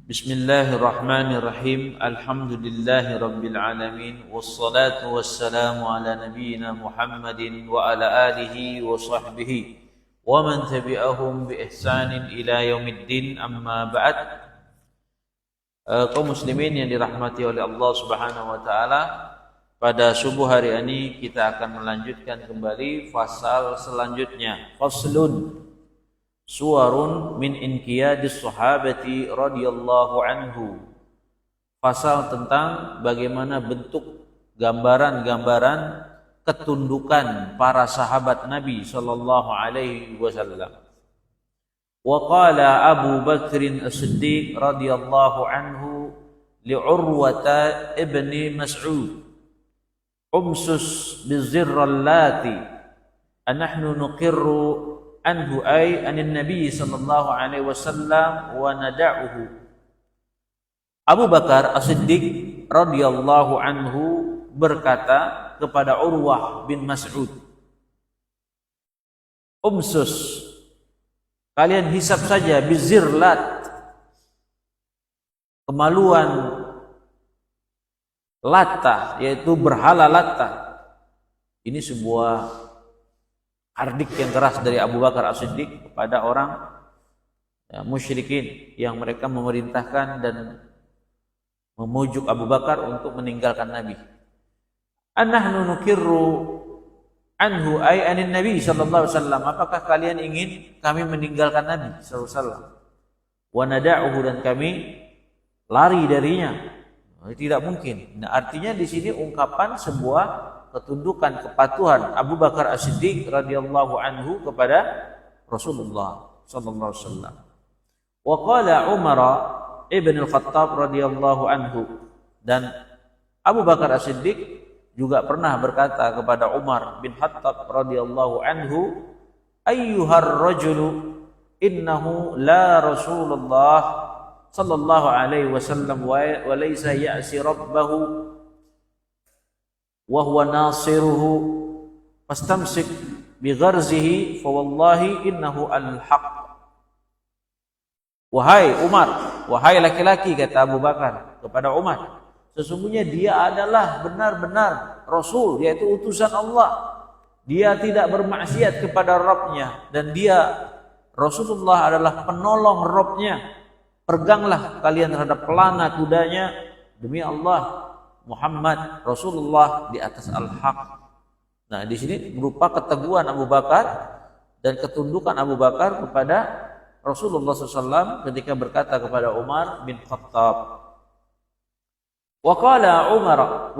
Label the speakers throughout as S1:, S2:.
S1: Bismillahirrahmanirrahim. Alhamdulillahi rabbil alamin. Wassalatu wassalamu ala nabiyyina Muhammadin wa ala alihi wa sahbihi wa man tabi'ahum bi ihsanin ila yaumiddin. Amma ba'd. Kaum muslimin yang dirahmati oleh Allah Subhanahu wa taala, pada subuh hari ini kita akan melanjutkan kembali fasal selanjutnya. Faslun suwarun min inqiyadis sahabati radhiyallahu anhu. Pasal tentang bagaimana bentuk gambaran-gambaran ketundukan para sahabat Nabi sallallahu alaihi wasallam. Wa qala Abu Bakr As-Siddiq radhiyallahu anhu li Urwata ibni Mas'ud, umsus bizirrallati anahnu nuqirru anhu ay anin nabi sallallahu alaihi wasallam wa nada'uhu. Abu Bakar As-Siddiq radhiyallahu anhu berkata kepada Urwah bin Mas'ud, umsus, kalian hisab saja, bizirlat, kemaluan Lata, yaitu berhala Lata. Ini sebuah hardik yang keras dari Abu Bakar As-Siddiq kepada orang musyrikin yang mereka memerintahkan dan memujuk Abu Bakar untuk meninggalkan Nabi. Annahnu nukirru anhu ay anin Nabi sallallahu alaihi wasallam. Apakah kalian ingin kami meninggalkan Nabi sallallahu alaihi wasallam? Wa nada'uhu, dan kami lari darinya. Tidak mungkin. Nah, artinya di sini ungkapan sebuah ketundukan kepatuhan Abu Bakar As-Siddiq radhiyallahu anhu kepada Rasulullah sallallahu alaihi wasallam. Wa qala Umar ibn al-Khattab radhiyallahu anhu, dan Abu Bakar As-Siddiq juga pernah berkata kepada Umar bin Khattab radhiyallahu anhu, ayyuhar rajulu innahu la Rasulullah sallallahu alaihi wasallam wa laysa ya'si rabbahu wa huwa nasiruhu fastamsik bi gharzihi fa wallahi innahu al-haq. Wahai Umar, wahai laki-laki, kata Abu Bakar kepada Umar, sesungguhnya dia adalah benar-benar Rasul, yaitu utusan Allah. Dia tidak bermaksiat kepada Rabb-Nya, dan dia Rasulullah adalah penolong Rabb-Nya. Peganglah kalian terhadap pelana kudanya, demi Allah Muhammad Rasulullah di atas al-haq. Nah, di sini berupa keteguhan Abu Bakar dan ketundukan Abu Bakar kepada Rasulullah SAW ketika berkata kepada Umar bin Khattab. Wa qala Umar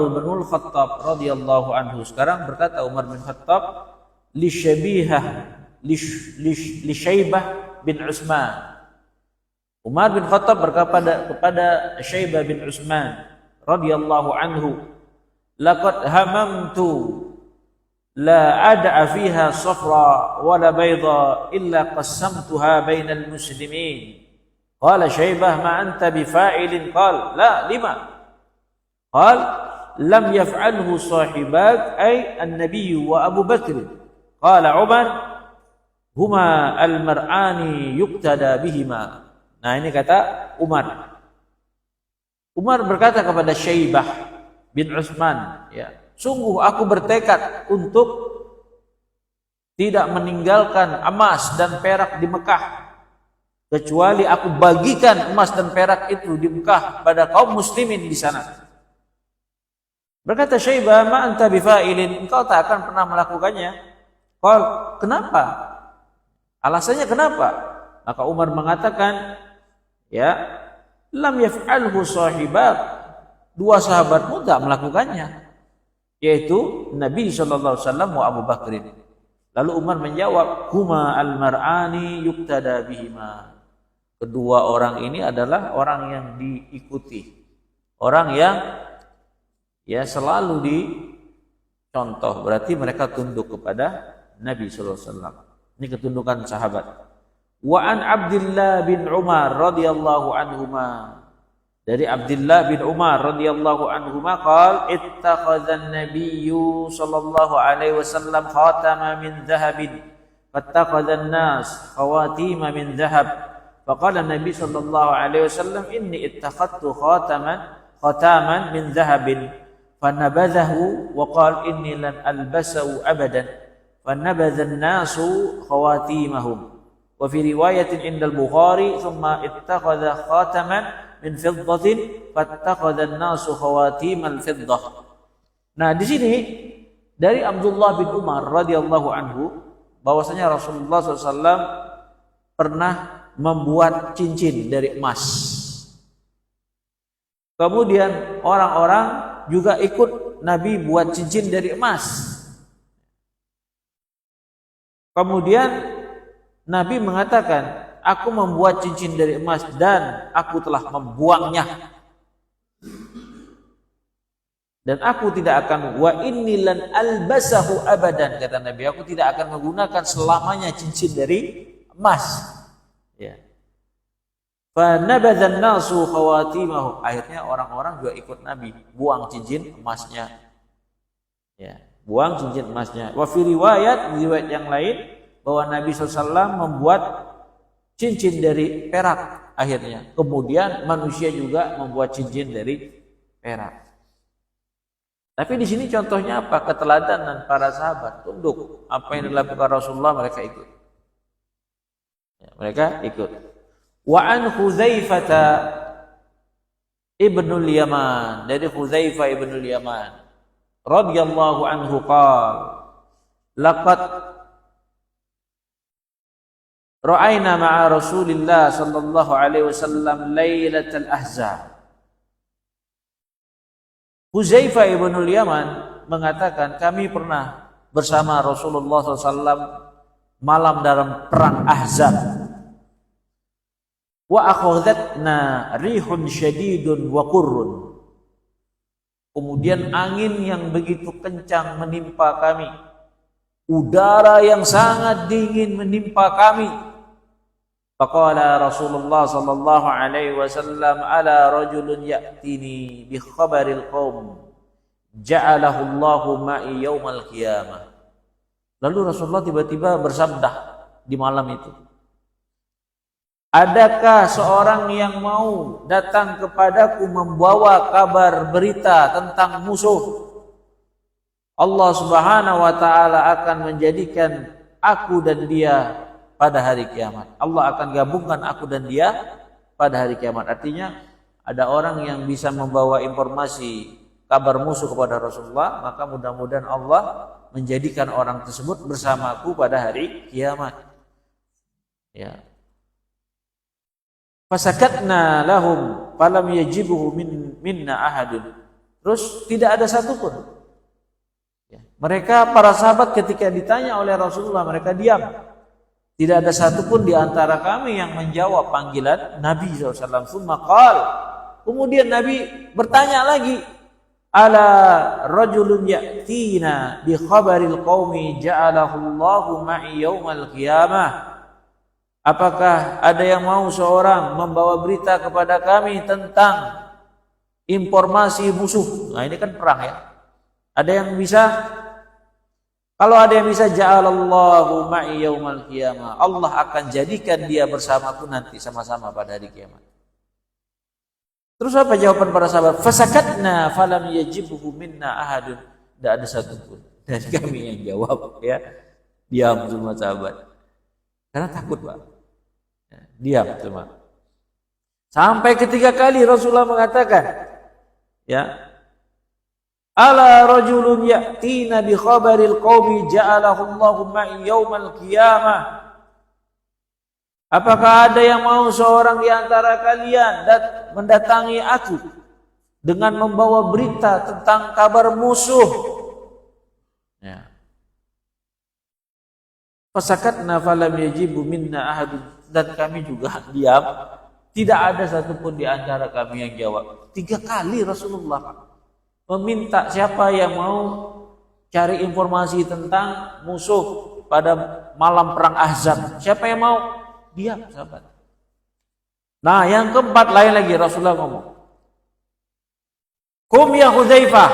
S1: bin Al-Khattab radhiyallahu anhu. Sekarang berkata Umar bin Khattab li Syaibah bin Utsman. Umar bin Khattab berkata kepada Syaibah bin Utsman radhiyallahu anhu, laqad hamamtu la ad'a fiha safra wa la bayda illa qassamtuha bainal muslimin. Qala Syaibah ma anta bifa'ilin? Qala la, lima? Qala lam yaf'alhu sahibak ay an-nabiy wa Abu Bakr. Qala Umar huma al-mar'ani yuqtada bihima. Nah, ini kata Umar. Umar berkata kepada Syaibah bin Utsman, ya, sungguh aku bertekad untuk tidak meninggalkan emas dan perak di Mekah, kecuali aku bagikan emas dan perak itu di Mekah pada kaum muslimin di sana. Berkata Syaibah, ma anta bifa'ilin, engkau tak akan pernah melakukannya. Qal, kenapa? Alasannya kenapa? Maka Umar mengatakan, ya, lam yaf'alhu sahibak, dua sahabatmu tak melakukannya, yaitu Nabi sallallahu alaihi wasallam wa Abu Bakr. Lalu Umar menjawab, huma al-mar'ani yuqtada bihima. Kedua orang ini adalah orang yang diikuti, orang yang selalu dicontoh, berarti mereka tunduk kepada Nabi sallallahu alaihi wasallam. Ini ketundukan sahabat. Wa an Abdullah bin Umar radhiyallahu anhuma, dari Abdullah bin Umar radhiyallahu anhuma qala ittakhadha an-nabiyyu sallallahu alaihi wasallam khatama min dhahabin fattakhadha an-nas khawatima min dhahab Faqala Nabi sallallahu alaihi wasallam, "Inni ittakhadtu khataman min dhahabin." Fanabadhahu wa qala, "Inni lan albasahu abadan." Fanabadha an-nasu khawatimahum. Wa fi riwayatin inda al-Bukhari, "Thumma ittakhadha khataman min fiddatin fattakhadha an-nasu khawatim al-fiddah." Nah, di sini dari Abdullah bin Umar radhiyallahu anhu bahwasanya Rasulullah SAW pernah membuat cincin dari emas. Kemudian orang-orang juga ikut Nabi buat cincin dari emas. Kemudian Nabi mengatakan, "Aku membuat cincin dari emas dan aku telah membuangnya. Dan aku tidak akan wa inni lan albasahu abadan," kata Nabi, "aku tidak akan menggunakan selamanya cincin dari emas." Ya. Fa nabadhan nasu khawatimahu. Akhirnya orang-orang juga ikut Nabi buang cincin emasnya. Ya, buang cincin emasnya. Wa fi riwayat yang lain bahwa Nabi SAW membuat cincin dari perak akhirnya. Kemudian manusia juga membuat cincin dari perak. Tapi di sini contohnya apa? Keteladanan para sahabat, tunduk apa yang dilakukan Rasulullah, mereka ikut. Ya, mereka ikut. Wa an Hudzaifah ibnul Yaman, dari Hudzaifah ibnul Yaman radhiyallahu anhu qala, "Laqad ra'ayna ma'a Rasulillah sallallahu alaihi wasallam lailatal ahzab." Hudzaifah ibnul Yaman mengatakan, kami pernah bersama Rasulullah SAW malam dalam perang Ahzab. Wa akhadhatna rihun syadidun wa qurrun. Kemudian angin yang begitu kencang menimpa kami. Udara yang sangat dingin menimpa kami. Faqala Rasulullah sallallahu alaihi wasallam, "Ala rajulun ya'tini bi khabaril qaum ja'alahu Allahu ma'i yaumal qiyamah." Lalu Rasulullah tiba-tiba bersabda di malam itu, "Adakah seorang yang mau datang kepadaku membawa kabar berita tentang musuh? Allah Subhanahu wa taala akan menjadikan aku dan dia pada hari kiamat. Allah akan gabungkan aku dan dia pada hari kiamat." Artinya ada orang yang bisa membawa informasi kabar musuh kepada Rasulullah, maka mudah-mudahan Allah menjadikan orang tersebut bersamaku pada hari kiamat. Ya. Fasakatna lahum falam yajibuhu minna ahadun. Terus tidak ada satupun. Ya. Mereka para sahabat ketika ditanya oleh Rasulullah, mereka diam. Tidak ada satupun di antara kami yang menjawab panggilan Nabi SAW. Kemudian Nabi bertanya lagi, "Ala rajulun ya'tina bi khabaril qaumi ja'alahu Allahu ma'i yaumal qiyamah." Apakah ada yang mau seorang membawa berita kepada kami tentang informasi musuh? Nah, ini kan perang ya. Ada yang bisa? Kalau ada yang bisa, ja'alallahu ma'i yaumal qiyamah, Allah akan jadikan dia bersamaku nanti sama-sama pada hari kiamat. Terus apa jawaban para sahabat? Fasakatna falam yajibuhu minna ahadun. Tidak ada satupun dari kami yang jawab, ya. Diam semua sahabat. Karena takut, Pak. Ya, diam semua. Sampai ketiga kali Rasulullah mengatakan, ya, "Ala rajulun ya'tina bi khabaril qaumi ja'alahu Allahu ma'i yaumal qiyamah." Apakah ada yang mau seorang di antara kalian mendatangi aku dengan membawa berita tentang kabar musuh? Ya. Fasakatna falam yajibu minna ahadun, dan kami juga diam. Tidak ada satupun di antara kami yang jawab. 3 kali Rasulullah meminta siapa yang mau cari informasi tentang musuh pada malam perang Ahzab. Siapa yang mau? Diam, sahabat. Nah, yang keempat lain lagi Rasulullah ngomong, "Qum ya Hudzaifah."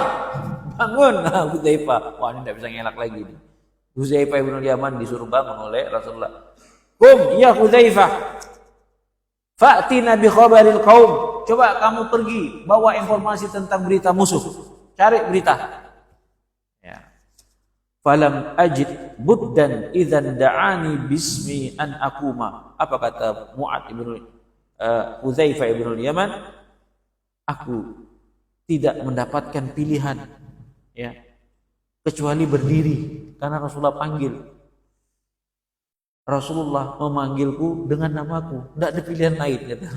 S1: Bangun, nah, Hudzaifah. Wah, ini tidak bisa ngelak lagi nih. Hudzaifah ibn Yaman disuruh bangun oleh Rasulullah. "Qum ya Hudzaifah." Fa'tina bi khabaril qaum. Coba kamu pergi bawa informasi tentang berita musuh. Cari berita. Ya. Falam ajid buddan idzan da'ani bismi an akuma. Apa kata Mu'ad ibn Hudzaifah ibn Yaman? Aku tidak mendapatkan pilihan, ya, kecuali berdiri karena Rasulullah panggil. Rasulullah memanggilku dengan namaku, tidak ada pilihan lain, kata.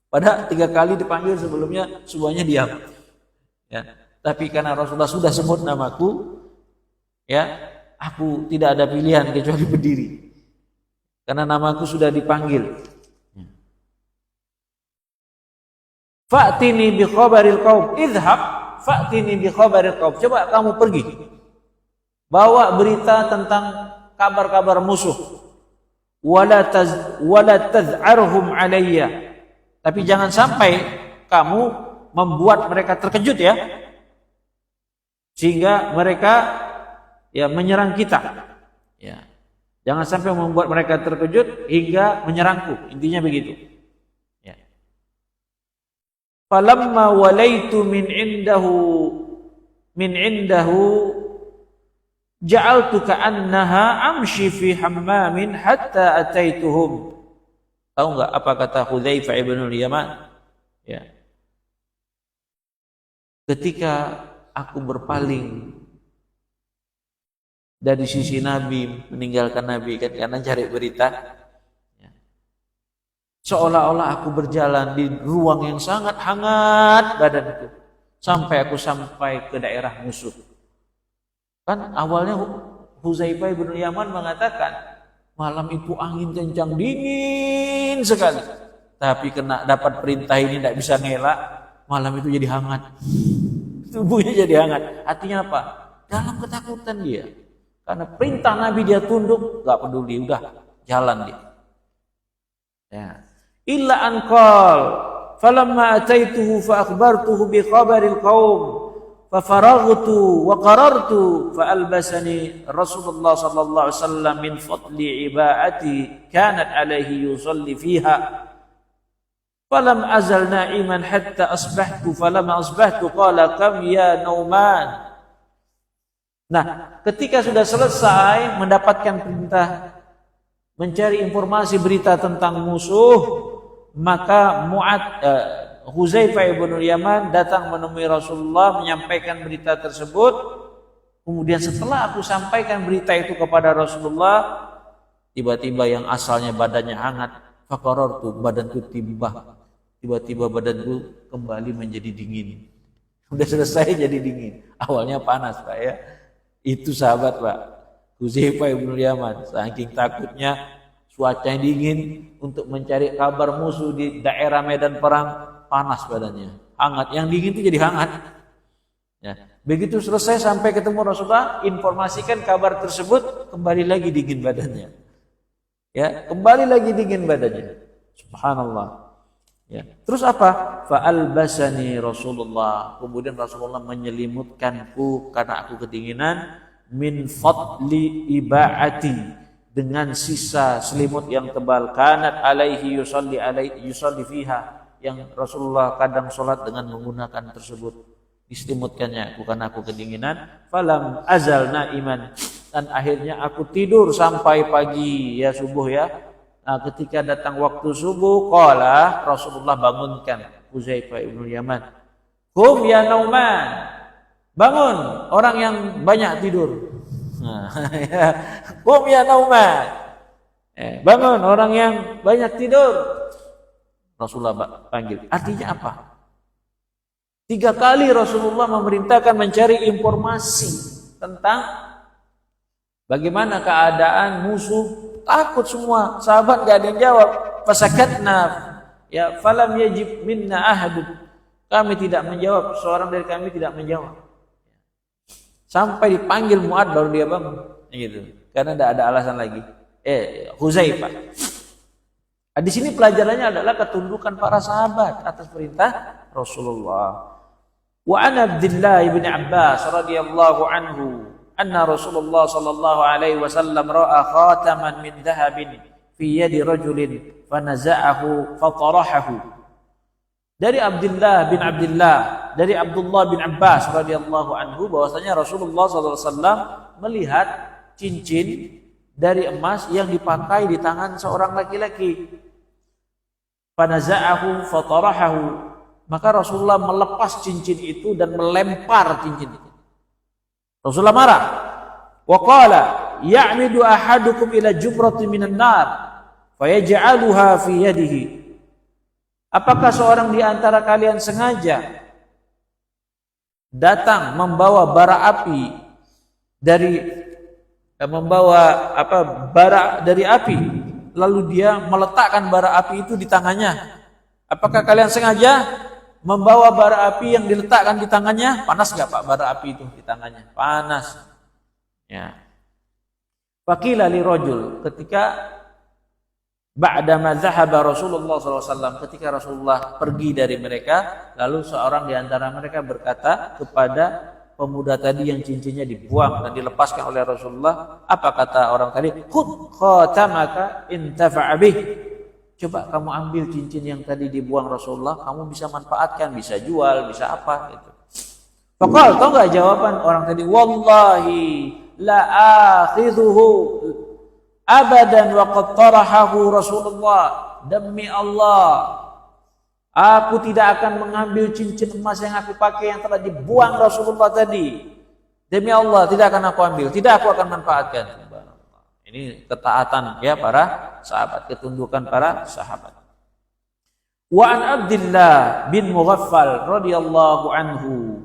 S1: Padahal 3 kali dipanggil sebelumnya semuanya diam, ya. Tapi karena Rasulullah sudah sebut namaku, ya, aku tidak ada pilihan kecuali berdiri karena namaku sudah dipanggil. Fa'tini bi khabaril qaum. Idhab fa'tini bi khabaril qaum. Coba kamu pergi bawa berita tentang kabar-kabar musuh. Wala taz'arhum alayya. Tapi jangan sampai kamu membuat mereka terkejut, ya, sehingga mereka, ya, menyerang kita, ya. Jangan sampai membuat mereka terkejut hingga menyerangku. Intinya begitu. Falamma walaitu min indahu ja'altu ka'annaha amshi fi hammamin hatta ataituhum. Tahu enggak apa kata Hudzaifah ibn Yaman? Ya. Ketika aku berpaling dari sisi Nabi, meninggalkan Nabi kan karena cari berita, seolah-olah aku berjalan di ruang yang sangat hangat badanku sampai aku sampai ke daerah musuh. Kan awalnya Hudzaifah bin Yaman mengatakan malam itu angin kencang dingin sekali, tapi kena dapat perintah ini tidak bisa ngelak, malam itu jadi hangat, tubuhnya jadi hangat. Artinya apa? Dalam ketakutan dia, karena perintah Nabi dia tunduk, nggak peduli, udah jalan dia. Ya. Illa an qal falamma ataituhu fa akhbartuhu bi khabaril qaum fa faraghtu wa qarartu fa albasani Rasulullah sallallahu alaihi wasallam min fadli ibaati kanat alaihi yusalli fiha falam azal na'iman hatta asbahtu falamma asbahtu qala kam ya Nauman. Nah, ketika sudah selesai mendapatkan perintah mencari informasi berita tentang musuh, maka Hudzaifah ibn Yaman datang menemui Rasulullah menyampaikan berita tersebut. Kemudian setelah aku sampaikan berita itu kepada Rasulullah, tiba-tiba yang asalnya badannya hangat, faqarartu, badanku tiba-tiba badanku kembali menjadi dingin. Sudah selesai jadi dingin. Awalnya panas, Pak, ya. Itu sahabat, Pak, Hudzaifah ibn Yaman, saking takutnya cuaca dingin untuk mencari kabar musuh di daerah medan perang, panas badannya, hangat. Yang dingin itu jadi hangat. Ya. Begitu selesai sampai ketemu Rasulullah, informasikan kabar tersebut, kembali lagi dingin badannya. Ya, kembali lagi dingin badannya. Subhanallah. Ya. Terus apa? Fa'albasani Rasulullah. Kemudian Rasulullah menyelimutkanku karena aku kedinginan, min fadli ibaati, dengan sisa selimut yang tebal, kanat alaihi yusalli fiha, yang Rasulullah kadang sholat dengan menggunakan tersebut, diselimutkannya karena aku kedinginan. Falam azal naiman, dan akhirnya aku tidur sampai pagi, ya, subuh, ya. Nah, ketika datang waktu subuh, qala, Rasulullah bangunkan Hudzaifah ibn Yaman, qum ya Nauman, bangun orang yang banyak tidur. Qum ya Nauman, bangun orang yang banyak tidur. Rasulullah panggil. Artinya apa? 3 kali Rasulullah memerintahkan mencari informasi tentang bagaimana keadaan musuh. Takut semua, sahabat gak ada yang jawab. Fasakatna, ya, falam yajib minna ahadun. Kami tidak menjawab, seorang dari kami tidak menjawab. Sampai dipanggil Mu'ad baru dia bangun, gitu. Karena tidak ada alasan lagi. Hudzaifah. Di sini pelajarannya adalah ketundukan para sahabat atas perintah Rasulullah. Wa an Abdullah bin Abbas radhiyallahu anhu anna Rasulullah sallallahu alaihi wasallam ra'a khataman min dhahabin fi yadi rajulin fanaza'ahu fatarahahu. Dari Abdullah dari Abdullah bin Abbas radhiyallahu anhu bahwasanya Rasulullah SAW melihat cincin dari emas yang dipakai di tangan seorang laki-laki. Fanaza'ahu fatarahahu, maka Rasulullah melepas cincin itu dan melempar cincin itu. Rasulullah marah. Wa qala ya'midu ahadukum ila jumratin minan nar fayaj'aluha fi yadihi. Apakah seorang di antara kalian sengaja datang membawa bara api bara dari api, lalu dia meletakkan bara api itu di tangannya? Apakah kalian sengaja membawa bara api yang diletakkan di tangannya? Panas enggak Pak bara api itu di tangannya? Panas. Ya. Faqila li rajul, ketika ba'dama zahaba Rasulullah SAW, ketika Rasulullah pergi dari mereka, lalu seorang di antara mereka berkata kepada pemuda tadi yang cincinnya dibuang dan dilepaskan oleh Rasulullah, apa kata orang tadi? Khudh khatamaka intafa'a bih. Coba kamu ambil cincin yang tadi dibuang Rasulullah, kamu bisa manfaatkan, bisa jual, bisa apa gitu. Faqal, tahu enggak jawaban orang tadi? Wallahi la akhidhuhu abadan wa qad tarahahu Rasulullah. Demi Allah, aku tidak akan mengambil cincin emas yang aku pakai yang telah dibuang Rasulullah tadi. Demi Allah, tidak akan aku ambil, tidak aku akan manfaatkan. Ini ketaatan ya para sahabat, ketundukan para sahabat. Wa an Abdullah bin Mughaffal radhiyallahu anhu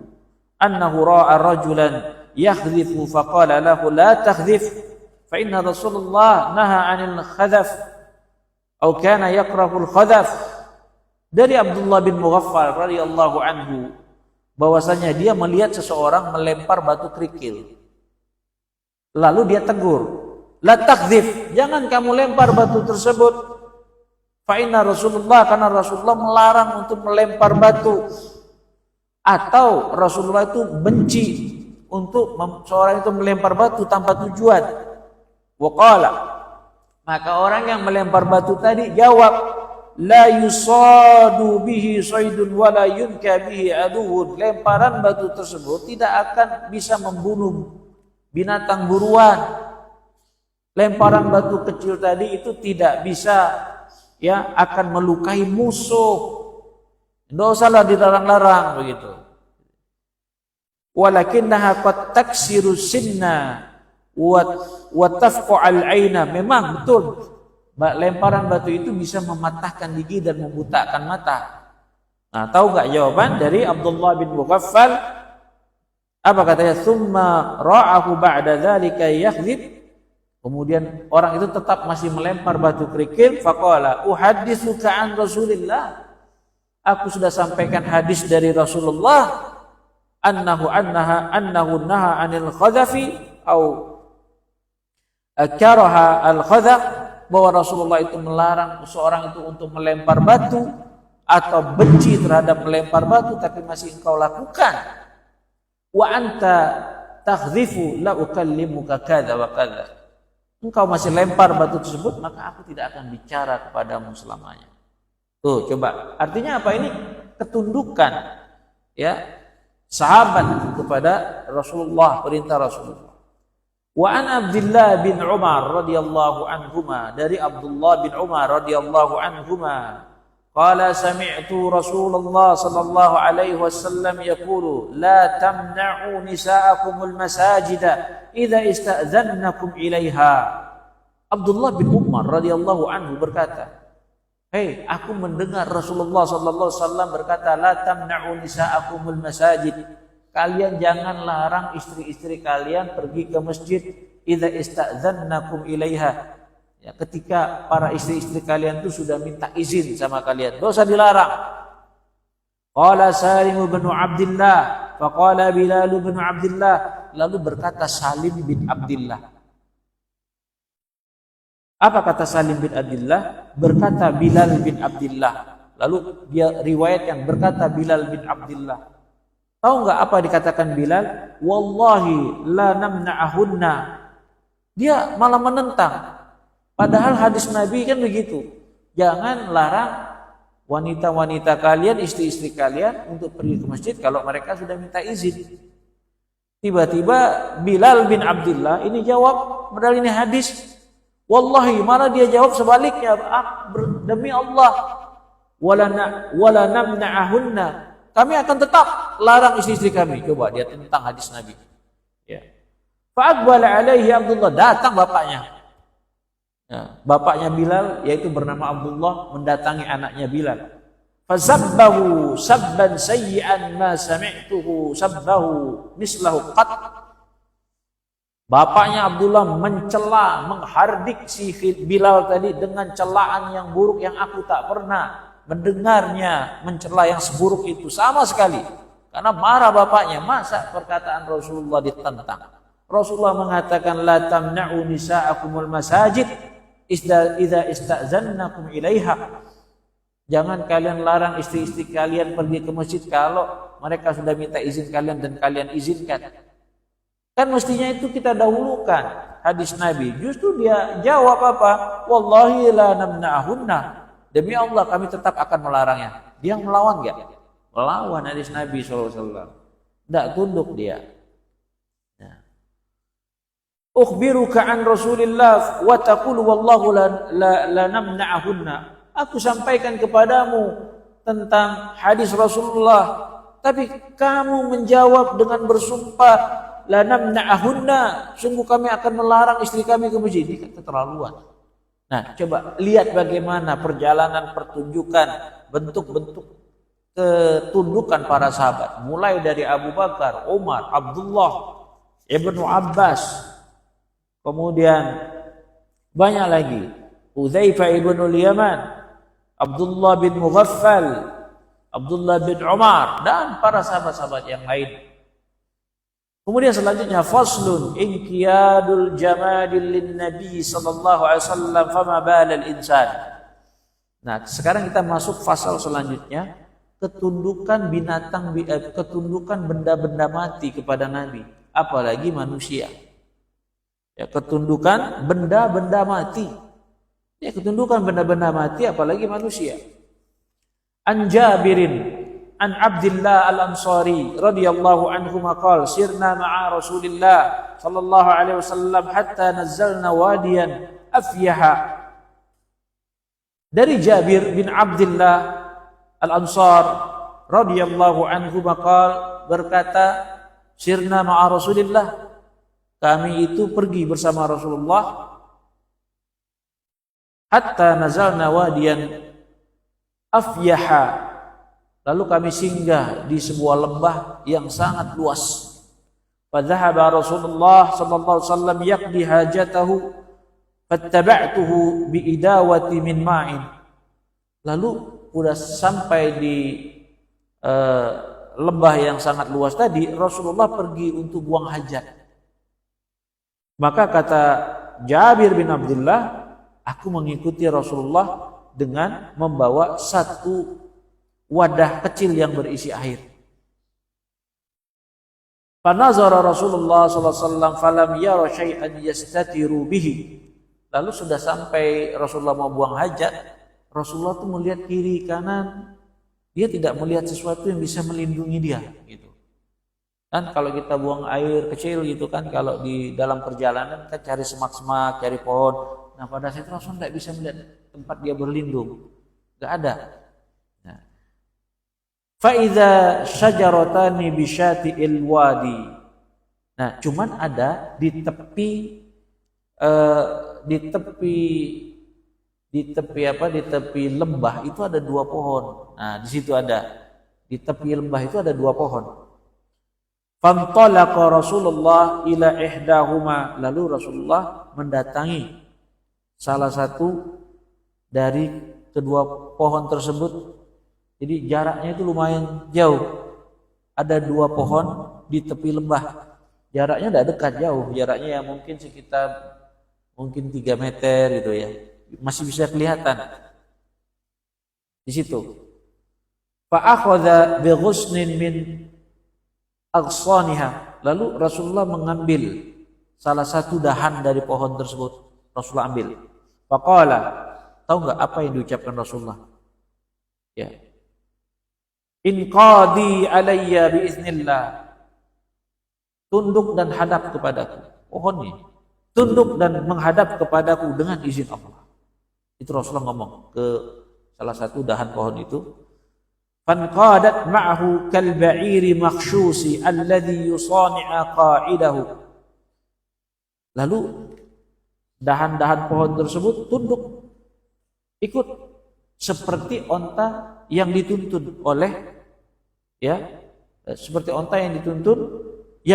S1: annahu ra'a rajulan yakhdhifu faqala lahu la takhdhif fa inna Rasulullah naha 'anil khadhaf atau kana yakrahul khadhaf. Dari Abdullah bin Mughaffal radhiyallahu anhu bahwasanya dia melihat seseorang melempar batu kerikil. Lalu dia tegur, la takdzif, jangan kamu lempar batu tersebut. Fa inna Rasulullah, karena Rasulullah melarang untuk melempar batu. Atau Rasulullah itu benci untuk seorang itu melempar batu tanpa tujuan. Wa qala, maka orang yang melempar batu tadi jawab, la yusadu bihi saydun wa la yunka bihi aduwwun. Lemparan batu tersebut tidak akan bisa membunuh binatang buruan. Lemparan batu kecil tadi itu tidak bisa ya akan melukai musuh. Tidak usahlah dilarang-larang begitu. Walakinnaha qad taksiru sinna wa tafqa'al aina. Memang betul, lemparan batu itu bisa mematahkan gigi dan membutakan mata. Nah, tahu enggak jawaban dari Abdullah bin Mughaffal? Apa katanya? Tsumma ra'ahu ba'da dzalika yakhdhib. Kemudian orang itu tetap masih melempar batu kerikil. Faqala uhadditsuka an Rasulillah. Aku sudah sampaikan hadis dari Rasulullah annahu naha 'anil khadhafi au karaha al khadhaf, bahwa Rasulullah itu melarang seorang itu untuk melempar batu atau benci terhadap melempar batu tapi masih engkau lakukan. Wa anta takhdzifu la ukallimuka kadza wa kadza. Engkau masih lempar batu tersebut, maka aku tidak akan bicara kepadamu selamanya. Tuh, coba. Artinya apa ini? Ketundukan ya sahabat kepada Rasulullah, perintah Rasulullah. Wa an Abdullah bin Umar radhiyallahu anhuma, dari Abdullah bin Umar radhiyallahu anhuma, qala sami'tu Rasulullah sallallahu alaihi wasallam yaqulu la tamna'u nisa'akumul masajida idza ista'dzannakum ilaiha. Abdullah bin Umar radhiyallahu anhu berkata, "Hei, aku mendengar Rasulullah sallallahu alaihi wasallam berkata, la tamna'u nisa'akumul masajid. Kalian jangan larang istri-istri kalian pergi ke masjid idza ista'dzannakum ilaiha." Ya, ketika para istri-istri kalian itu sudah minta izin sama kalian, enggak usah dilarang. Qala Salim bin Abdullah, faqala Bilal bin Abdullah, lalu berkata Salim bin Abdullah. Apa kata Salim bin Abdullah? Berkata Bilal bin Abdullah. Lalu dia riwayatkan berkata Bilal bin Abdullah. Tahu enggak apa dikatakan Bilal? Wallahi la namna'ahunna. Dia malah menentang. Padahal hadis Nabi kan begitu. Jangan larang wanita-wanita kalian, istri-istri kalian untuk pergi ke masjid kalau mereka sudah minta izin. Tiba-tiba Bilal bin Abdullah ini jawab, padahal ini hadis. Wallahi, malah dia jawab sebaliknya. Demi Allah, wala namna'ahunna. Kami akan tetap larang istri-istri kami. Coba dia tentang hadis Nabi. Ya. Fa'aqbala alaihi Abdullah, datang bapaknya. Ya, bapaknya Bilal yaitu bernama Abdullah mendatangi anaknya Bilal. Fazabbahu sabban sayyi'an ma sami'tuhu sabbahu mislahu qat. Bapaknya Abdullah mencela, menghardik si Bilal tadi dengan celaan yang buruk yang aku tak pernah mendengarnya, mencela yang seburuk itu sama sekali. Karena marah bapaknya, masa perkataan Rasulullah ditentang. Rasulullah mengatakan la tamna'u nisa'akumul masajid idza istazannakum ilaiha. Jangan kalian larang istri-istri kalian pergi ke masjid kalau mereka sudah minta izin kalian dan kalian izinkan. Kan mestinya itu kita dahulukan hadis Nabi. Justru dia jawab apa? Wallahi la namna'ahunna. Demi Allah kami tetap akan melarangnya. Dia melawan enggak? Melawan hadis Nabi SAW. Tidak tunduk dia. Ukhbiruka an Rasulillah wa taqulu wallahu la namna'ahunna. Aku sampaikan kepadamu tentang hadis Rasulullah, tapi kamu menjawab dengan bersumpah la namna'ahunna, sungguh kami akan melarang istri kami ke masjid. Ini keterlaluan. Nah, coba lihat bagaimana perjalanan pertunjukan bentuk-bentuk ketundukan para sahabat, mulai dari Abu Bakar, Umar, Abdullah, Ibnu Abbas, kemudian banyak lagi, Hudzaifah ibn al-Yaman, Abdullah bin Mughaffal, Abdullah bin Umar, dan para sahabat-sahabat yang lain. Kemudian selanjutnya faslun inqiyadul jamadil lin nabi sallallahu alaihi wasallam fama balal insan. Nah, sekarang kita masuk fasal selanjutnya, ketundukan binatang, ketundukan benda-benda mati kepada Nabi, apalagi manusia. Ya, ketundukan benda-benda mati. Ya, ketundukan benda-benda mati apalagi manusia. An Jabirin an Abdullah al-Ansari radhiyallahu anhu maqal sirna ma'a Rasulillah sallallahu alaihi wasallam hatta nazzalna wadiyan afyaha. Dari Jabir bin Abdullah al-Ansar radhiyallahu anhu maqal berkata sirna ma'a Rasulillah, kami itu pergi bersama Rasulullah hatta nazalna wadiyan afyaha, lalu kami singgah di sebuah lembah yang sangat luas. Fadhahaba Rasulullah sallallahu alaihi wasallam yaqdi hajatahu fattaba'tuhu biidawati min ma'in. Lalu sudah sampai di lembah yang sangat luas tadi, Rasulullah pergi untuk buang hajat. Maka kata Jabir bin Abdullah, aku mengikuti Rasulullah dengan membawa satu wadah kecil yang berisi air. Fanazara Rasulullah sallallahu alaihi wasallam falam yara syai'an yastatiru bihi. Lalu sudah sampai Rasulullah mau buang hajat, Rasulullah tuh melihat kiri kanan, dia tidak melihat sesuatu yang bisa melindungi dia gitu. Kan kalau kita buang air kecil gitu kan, kalau di dalam perjalanan kita cari semak-semak, cari pohon. Nah, pada saat itu Rasul tidak bisa melihat tempat dia berlindung. Tidak ada. Nah. Fa'idha syajaratani bisyati'il wadi. Nah, cuman ada di tepi lembah itu ada dua pohon. Nah, di situ ada. Di tepi lembah itu ada dua pohon. Fantalaqa Rasulullah ila ihdahuma. Lalu Rasulullah mendatangi salah satu dari kedua pohon tersebut. Jadi jaraknya itu lumayan jauh. Ada dua pohon di tepi lembah. Jaraknya tidak dekat, jauh. Jaraknya ya mungkin sekitar 3 meter gitu ya. Masih bisa kelihatan di situ. Fa akhadha bi ghusnin min aghsaniha. Lalu Rasulullah mengambil salah satu dahan dari pohon tersebut. Rasulullah ambil. Faqala, tahu enggak apa yang diucapkan Rasulullah? Ya. In qadi alayya biiznillah. Tunduk dan hadap kepadaku. Pohonnya. Tunduk dan menghadap kepadaku dengan izin Allah. Itu Rasulullah ngomong ke salah satu dahan pohon itu. Fanqadat ma'ahu kalba'iri makhshusi alladhi yusani'a qa'idahu. Lalu dahan-dahan pohon tersebut tunduk ikut seperti onta yang dituntun oleh seperti onta yang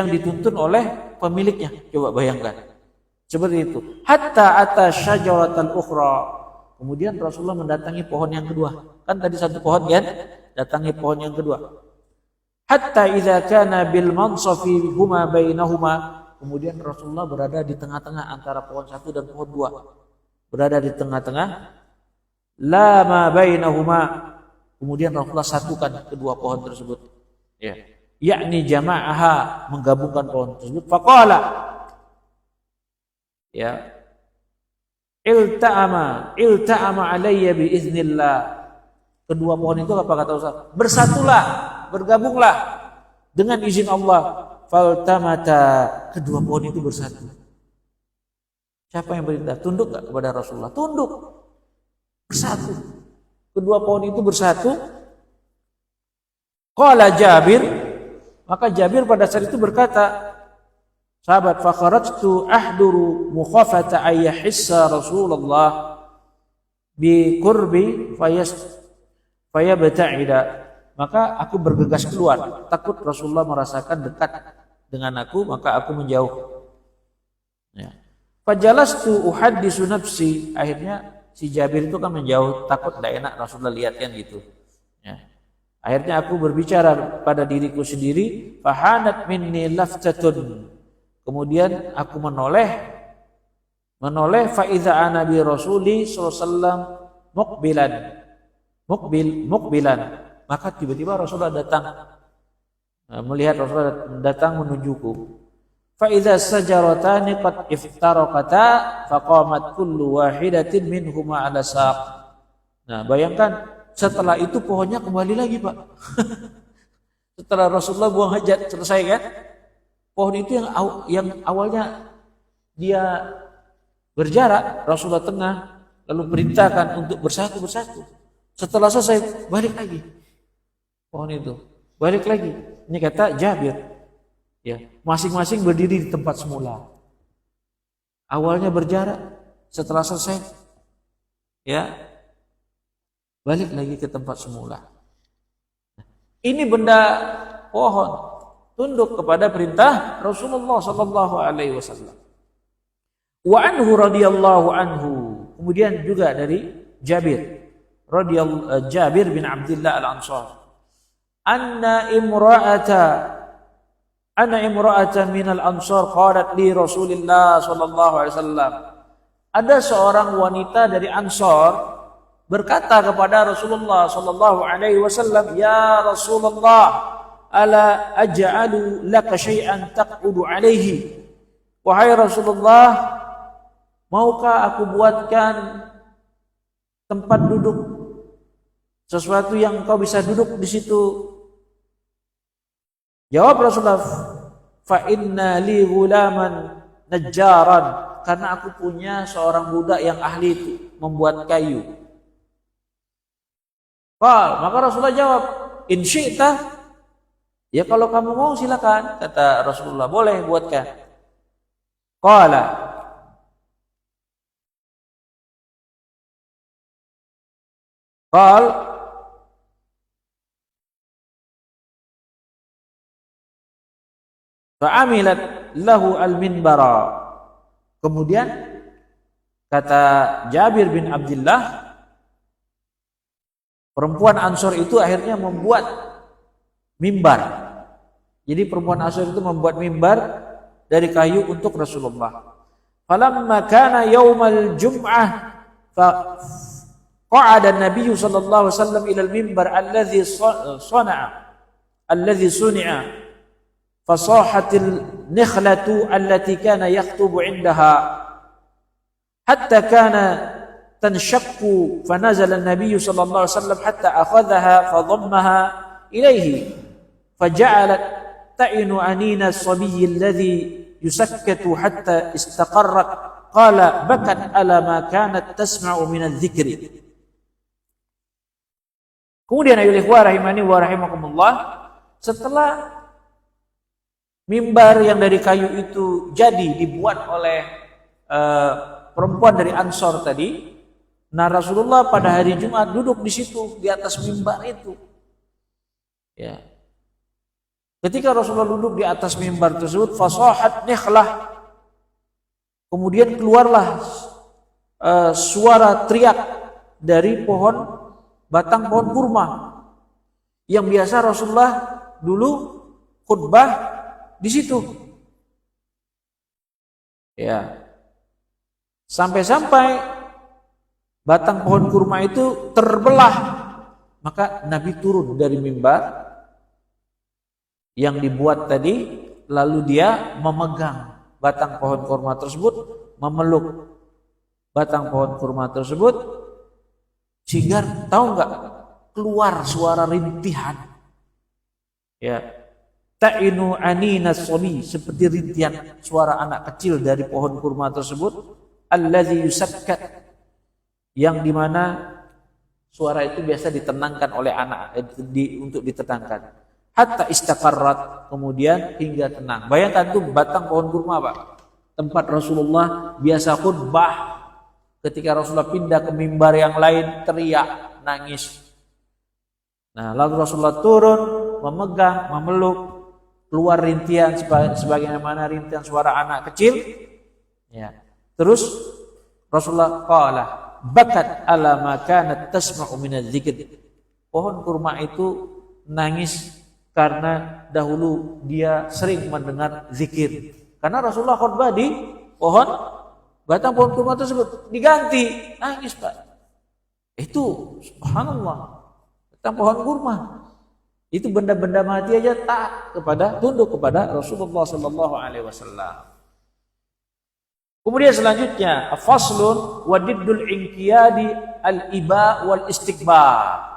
S1: dituntun oleh pemiliknya. Coba bayangkan. Seperti itu. Hatta ata syajaratal ukhra. Kemudian Rasulullah mendatangi pohon yang kedua. Kan tadi satu pohon kan? Datangi pohon yang kedua. Hatta idza kana bil mansafi huma bainahuma. Kemudian Rasulullah berada di tengah-tengah antara pohon satu dan pohon dua. Berada di tengah-tengah. La ma bainahuma. Kemudian Rasulullah satukan kedua pohon tersebut. Ya. Yakni jama'aha, menggabungkan pohon tersebut. Faqala. Ya. Ilta'ama alayya biiznillah. Kedua pohon itu apa kata Ustaz? Bersatulah, bergabunglah dengan izin Allah. Faltamata, kedua pohon itu bersatu. Siapa yang perintah? Tunduk enggak kepada Rasulullah? Tunduk. Bersatu. Kedua pohon itu bersatu. Qala Jabir, maka Jabir pada saat itu berkata, sahabat, fakharajtu ahduru mukhafata ayyahissa Rasulullah bi qurbi fayabta'ida. Maka aku bergegas keluar, takut Rasulullah merasakan dekat dengan aku, maka aku menjauh. Ya. Fajalastu uhaddisu nafsi. Akhirnya si Jabir itu kan menjauh, takut tidak enak Rasulullah lihat kan gitu. Ya. Akhirnya aku berbicara pada diriku sendiri, fahanat minni laftatun. Kemudian aku menoleh fa idza ana bi rasuli sallallahu alaihi wasallam mukbilan. Maka tiba-tiba Rasulullah datang, melihat Rasulullah datang menujuku. Fa idza sajaratani qad iftaraqata faqamat kullu wahidatin minhuma ala saq. Nah, bayangkan setelah itu pohonnya kembali lagi, Pak. Setelah Rasulullah buang hajat selesai kan? Pohon itu yang awalnya dia berjarak, Rasulullah tengah, lalu perintahkan untuk bersatu. Setelah selesai balik lagi. Pohon itu balik lagi. Ini kata Jabir. Ya, masing-masing berdiri di tempat semula. Awalnya berjarak, setelah selesai ya balik lagi ke tempat semula. Ini benda pohon tunduk kepada perintah Rasulullah sallallahu alaihi wasallam. Wa anhu radhiyallahu anhu. Kemudian juga dari Jabir bin Abdullah al-Ansar. Anna imra'atan minal ansar qalat li Rasulillah sallallahu alaihi wasallam. Ada seorang wanita dari Ansar berkata kepada Rasulullah sallallahu alaihi wasallam, "Ya Rasulullah, ala aj'alu laka syai'an taq'udu alaihi?" Wahai Rasulullah, maukah aku buatkan tempat duduk, sesuatu yang kau bisa duduk di situ? Jawab Rasulullah, fa inna li ghulaman najjaran, karena aku punya seorang budak yang ahli membuat kayu. Maka Rasulullah jawab, in syi'ta, ya kalau kamu mau silakan, kata Rasulullah, boleh buatkan. Qala, fa'amilat lahu al-minbara. Kemudian kata Jabir bin Abdullah, perempuan Ansor itu akhirnya membuat mimbar. Jadi perempuan Ansor itu membuat mimbar dari kayu untuk Rasulullah. Falamma kana yaumal jum'ah qa'ada an-nabiy sallallahu alaihi wasallam ila al-mimbar alladhi suni'a فصاحت النخلة التي كان يخطب عندها حتى كان tanshaqqu fanazala an-nabiy sallallahu alaihi wasallam hatta akhadhaha fadhammaha ilayhi faja'alat ta'inu anina as-sabiy alladhi yusakkatu hatta istaqarrat qala bakat ala ma kanat tasma'u min adh-dhikri. Kemudian ayuhal ikhwah rahimani wa rahimakumullah, setelah mimbar yang dari kayu itu jadi dibuat oleh perempuan dari Ansor tadi, nah Rasulullah pada hari Jumat duduk di situ di atas mimbar itu. Ya. Ketika Rasulullah duduk di atas mimbar tersebut, fasahat nikhlah, kemudian keluarlah suara teriak dari batang pohon kurma yang biasa Rasulullah dulu khutbah di situ. Ya. Sampai-sampai batang pohon kurma itu terbelah, maka Nabi turun dari mimbar yang dibuat tadi, lalu dia memegang batang pohon kurma tersebut, memeluk batang pohon kurma tersebut, sehingga tahu nggak, keluar suara rintihan, ya, ta'inu anina as-sabi, seperti rintihan suara anak kecil dari pohon kurma tersebut, allazi yusakkat, yang dimana suara itu biasa ditenangkan oleh anak untuk ditenangkan, hatta istaqarrat, kemudian hingga tenang. Bayangkan tuh batang pohon kurma, Pak, tempat Rasulullah biasa khutbah. Ketika Rasulullah pindah ke mimbar yang lain, teriak, nangis. Nah, lalu Rasulullah turun, memegang, memeluk, keluar rintihan sebagaimana rintihan suara anak kecil. Ya. Terus Rasulullah qala bakat ala ma kanat tasma'u min adz-dzikr. Pohon kurma itu nangis karena dahulu dia sering mendengar zikir. Karena Rasulullah khutbah di batang pohon kurma tersebut diganti, nangis, Pak. Itu subhanallah, batang pohon kurma. Itu benda-benda mati aja tunduk kepada Rasulullah sallallahu alaihi wasallam. Kemudian selanjutnya, faslun wa diddul inqiyadi al-iba wal istikbar.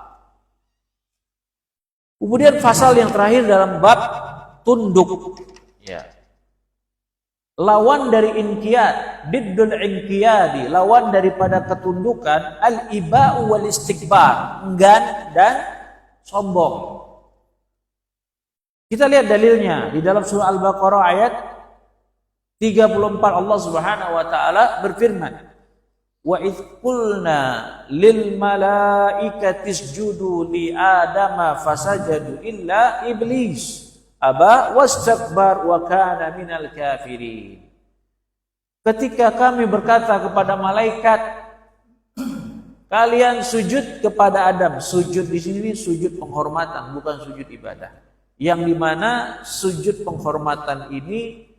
S1: Kemudian pasal yang terakhir dalam bab tunduk. Ya. Lawan dari inqiyad, diddul inqiyadi, lawan daripada ketundukan, al-iba'u wal istikbar, enggan dan sombong. Kita lihat dalilnya di dalam surah Al-Baqarah ayat 34, Allah Subhanahu wa taala berfirman, wa idz qulna lil malaikati isjudu li adama fasajadu illa iblis aba wastakbar wa kana minal kafirin. Ketika kami berkata kepada malaikat, kalian sujud kepada Adam. Sujud di sini sujud penghormatan, bukan sujud ibadah. Yang dimana sujud penghormatan ini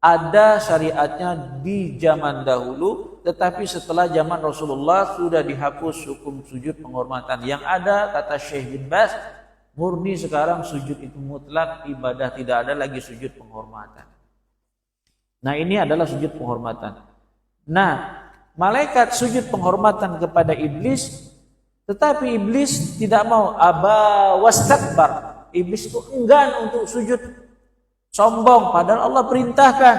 S1: ada syariatnya di zaman dahulu, tetapi setelah zaman Rasulullah sudah dihapus hukum sujud penghormatan. Yang ada, kata Syekh bin Baz, murni sekarang sujud itu mutlak ibadah, tidak ada lagi sujud penghormatan. Nah, ini adalah sujud penghormatan. Nah, malaikat sujud penghormatan kepada iblis, tetapi iblis tidak mau, aba wastakbar. Iblis itu enggan untuk sujud, sombong, padahal Allah perintahkan.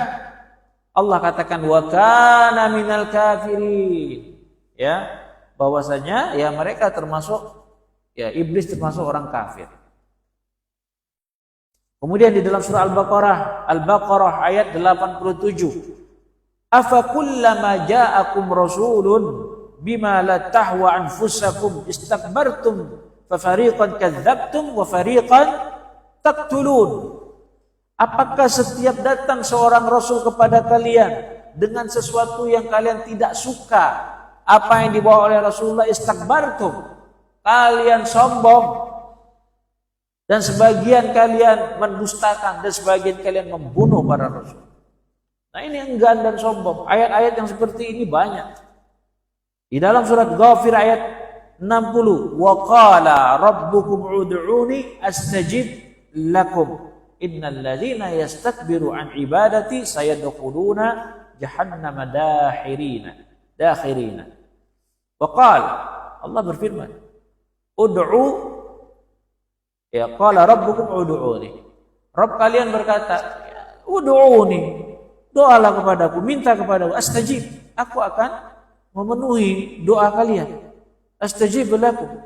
S1: Allah katakan wa kana minal kafirin. Ya, bahwasanya ya mereka termasuk, ya iblis termasuk orang kafir. Kemudian di dalam surah Al-Baqarah ayat 87. Afa kullama ja'akum rasulun bima la tahwa anfusakum istakbartum fa fariqan kadzdzabtum wa fariqan taqtulun. Apakah setiap datang seorang rasul kepada kalian dengan sesuatu yang kalian tidak suka, apa yang dibawa oleh Rasulullah, istakbartum, kalian sombong, dan sebagian kalian mendustakan, dan sebagian kalian membunuh para rasul. Nah, ini enggan dan sombong. Ayat-ayat yang seperti ini banyak. Di dalam surat Ghafir ayat 60, wa qala rabbukum ud'uni astajib lakum innal ladzina yastakbiru an ibadati sayadkhuluna jahannama dakhirina. Waqal, Allah berfirman, ud'u, ya qala rabbukum ud'uni. Rabb kalian berkata, ud'uni, doalah kepadaku, minta kepadaku, astajib, aku akan memenuhi doa kalian. Astajib lakum.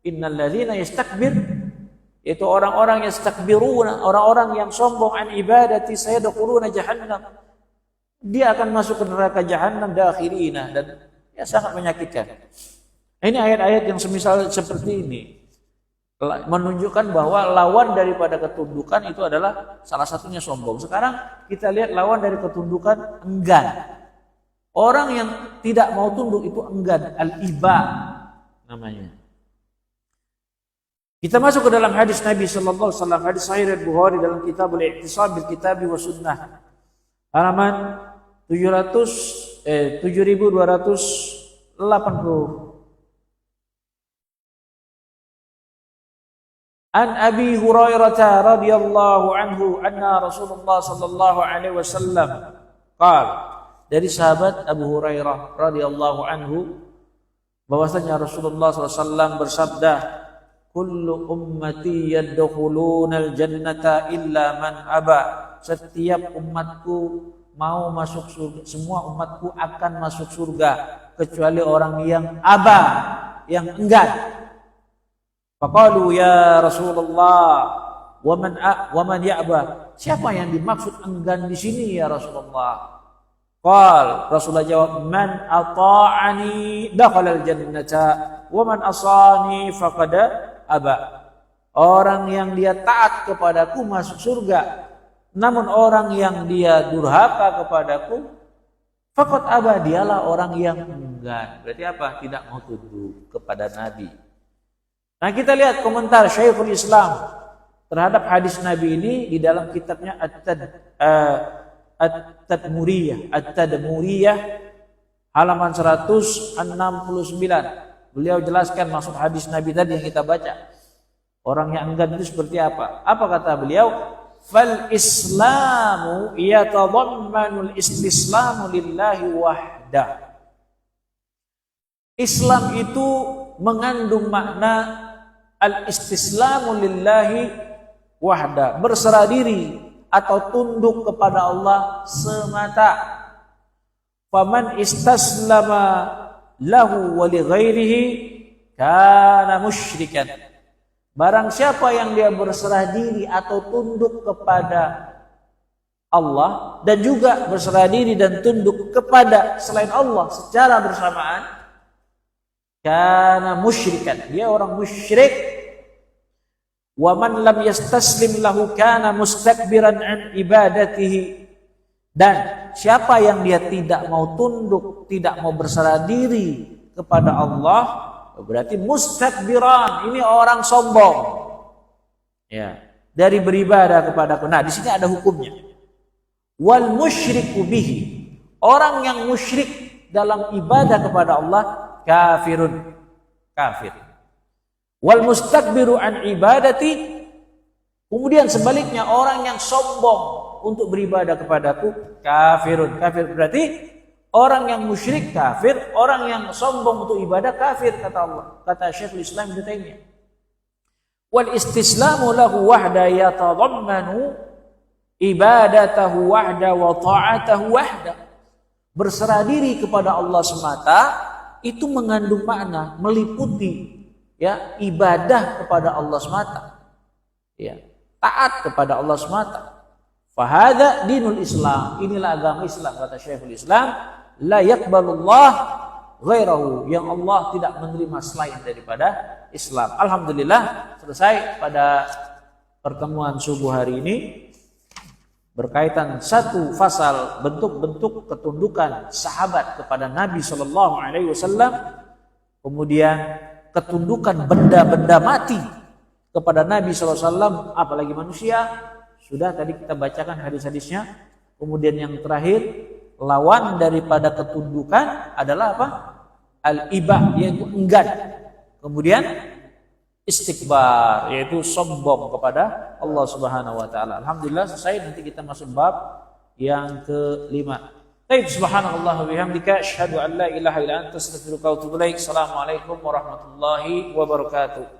S1: Innal ladzina yastakbir, yaitu orang-orang yang yastakbiruna, orang-orang yang sombong an ibadati sayadkhuluna jahannam. Dia akan masuk ke neraka jahannam dakhirina, dan ya sangat menyakitkan. Ini ayat-ayat yang semisal seperti ini menunjukkan bahwa lawan daripada ketundukan itu adalah salah satunya sombong. Sekarang kita lihat lawan dari ketundukan enggan. Orang yang tidak mau tunduk itu enggan, al-iba namanya. Kita masuk ke dalam hadis Nabi sallallahu alaihi wasallam, hadis sahih riwayat Bukhari dalam Kitabul I'tisam bil Kitab wa Sunnah. Halaman 7280. An Abi Hurairah radhiyallahu anhu anna Rasulullah sallallahu alaihi wasallam qala, dari sahabat Abu Hurairah radhiyallahu anhu bahwasanya Rasulullah sallallahu alaihi wasallam bersabda, kullu ummati yadkhulunal jannata illa man aba. Setiap umatku mau masuk surga, semua umatku akan masuk surga kecuali orang yang aba, yang enggan. Faqalu ya Rasulullah wa man ya'ba. Siapa yang dimaksud enggan di sini ya Rasulullah? Rasulullah jawab, man ata'ani dakhala al-jannata wa man asani faqad aba. Orang yang dia taat kepadaku masuk surga, namun orang yang dia durhaka kepadaku faqad aba, dialah orang yang enggan. Berarti apa? Tidak mau tunduk kepada Nabi. Nah, kita lihat komentar Syekhul Islam terhadap hadis Nabi ini di dalam kitabnya At-Tadmuriyah halaman 169. Beliau jelaskan maksud hadis Nabi tadi yang kita baca. Orang yang enggan itu seperti apa? Apa kata beliau? Fal islamu yatadammanul istislamu lillahi wahdah. Islam itu mengandung makna al-istislamu lillahi wahda, berserah diri atau tunduk kepada Allah semata. Faman istaslama lahu wa li ghairihi kana musyrikan. Barang siapa yang dia berserah diri atau tunduk kepada Allah dan juga berserah diri dan tunduk kepada selain Allah secara bersamaan, kana musyrikan, dia orang musyrik. Wa man lam yastaslim lahu kana mustakbiran an ibadatihi. Dan siapa yang dia tidak mau tunduk, tidak mau berserah diri kepada Allah, berarti mustakbiran, ini orang sombong. Ya, dari beribadah kepadaku. Nah, di sini ada hukumnya. Wal musyriku bihi, orang yang musyrik dalam ibadah kepada Allah kafirun, kafir. Wal mustakbiru an ibadati, kemudian sebaliknya orang yang sombong untuk beribadah kepadaku kafirun, kafir. Berarti orang yang musyrik kafir, orang yang sombong untuk ibadah kafir, kata Allah, kata Syekhul Islam Ibnu Taimiyah. Wal istislamu lahu wahda yatadammanu ibadatahu wahda wa ta'atahu wahda. Berserah diri kepada Allah semata itu mengandung makna meliputi ya ibadah kepada Allah semata, ya taat kepada Allah semata. Fahada dinul Islam, inilah agama Islam, kata Syekhul Islam. La yaqbalullah ghairahu, yang Allah tidak menerima selain daripada Islam. Alhamdulillah, selesai pada pertemuan subuh hari ini berkaitan satu fasal bentuk-bentuk ketundukan sahabat kepada Nabi Shallallahu Alaihi Wasallam, kemudian ketundukan benda-benda mati kepada Nabi Shallallahu Alaihi Wasallam, apalagi manusia. Sudah tadi kita bacakan hadis-hadisnya. Kemudian yang terakhir, lawan daripada ketundukan adalah apa? Al-iba, yaitu enggan. Kemudian istikbar, yaitu sombong kepada Allah Subhanahu wa taala. Alhamdulillah selesai. Nanti kita masuk bab yang kelima. Baik, subhanakallah wa bihamdika asyhadu an la ilaha illa anta astaghfiruka wa atubu ilaik. Assalamualaikum warahmatullahi wabarakatuh.